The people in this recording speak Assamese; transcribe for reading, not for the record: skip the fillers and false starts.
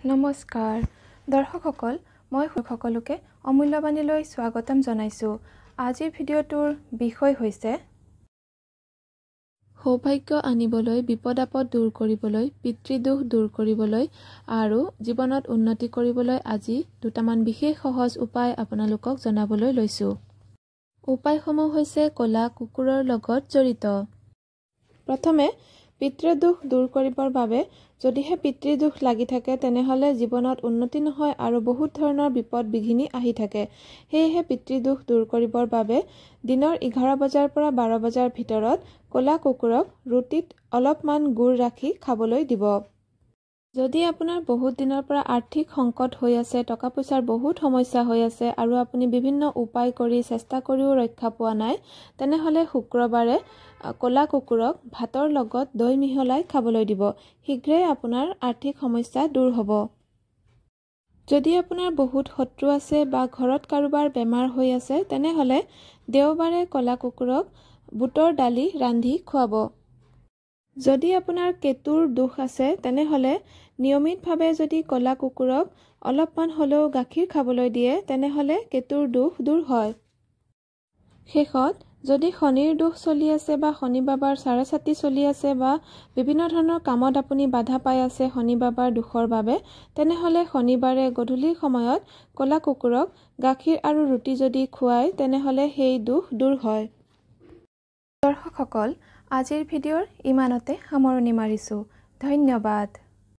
নমস্কাৰ দৰ্শকসকল মই সকলোকে অমূল্যবাণীলৈ স্বাগতম জনাইছোঁ। আজিৰ ভিডিঅ'টোৰ বিষয় হৈছে সৌভাগ্য আনিবলৈ, বিপদ আপদ দূৰ কৰিবলৈ, পিতৃদোষ দূৰ কৰিবলৈ আৰু জীৱনত উন্নতি কৰিবলৈ আজি দুটামান বিশেষ সহজ উপায় আপোনালোকক জনাবলৈ লৈছোঁ। উপায়সমূহ হৈছে ক'লা কুকুৰৰ লগত জড়িত। প্ৰথমে পিতৃদোষ দূৰ কৰিবৰ বাবে যদিহে পিতৃদোষ লাগি থাকে তেনেহ'লে জীৱনত উন্নতি নহয় আৰু বহুত ধৰণৰ বিপদ বিঘিনি আহি থাকে। সেয়েহে পিতৃদোষ দূৰ কৰিবৰ বাবে দিনৰ 11 বজাৰ পৰা 12 বজাৰ ভিতৰত ক'লা কুকুৰক ৰুটিত অলপমান গুড় ৰাখি খাবলৈ দিব। যদি আপোনাৰ বহুত দিনৰ পৰা আৰ্থিক সংকট হৈ আছে, টকা পইচাৰ বহুত সমস্যা হৈ আছে আৰু আপুনি বিভিন্ন উপায় কৰি চেষ্টা কৰিও ৰক্ষা পোৱা নাই, তেনেহ'লে শুক্ৰবাৰে ক'লা কুকুৰক ভাতৰ লগত দৈ মিহলাই খাবলৈ দিব। শীঘ্ৰেই আপোনাৰ আৰ্থিক সমস্যা দূৰ হ'ব। যদি আপোনাৰ বহুত শত্ৰু আছে বা ঘৰত কাৰোবাৰ বেমাৰ হৈ আছে, তেনেহ'লে দেওবাৰে ক'লা কুকুৰক বুটৰ দালি ৰান্ধি খুৱাব। যদি আপোনাৰ কেতুৰ দোষ আছে তেনেহ'লে নিয়মিতভাৱে যদি ক'লা কুকুৰক অলপমান হ'লেও গাখীৰ খাবলৈ দিয়ে তেনেহ'লে কেতুৰ দোষ দূৰ হয়। শেষত যদি শনিৰ দোষ চলি আছে বা শনি বাবাৰ চাৰেচাতি চলি আছে বা বিভিন্ন ধৰণৰ কামত আপুনি বাধা পাই আছে শনি বাবাৰ দোষৰ বাবে, তেনেহ'লে শনিবাৰে গধূলি সময়ত ক'লা কুকুৰক গাখীৰ আৰু ৰুটি যদি খুৱায় তেনেহ'লে সেই দোষ দূৰ হয়। দৰ্শকসকল, আজিৰ ভিডিঅ'ৰ ইমানতে সামৰণি মাৰিছোঁ। ধন্যবাদ।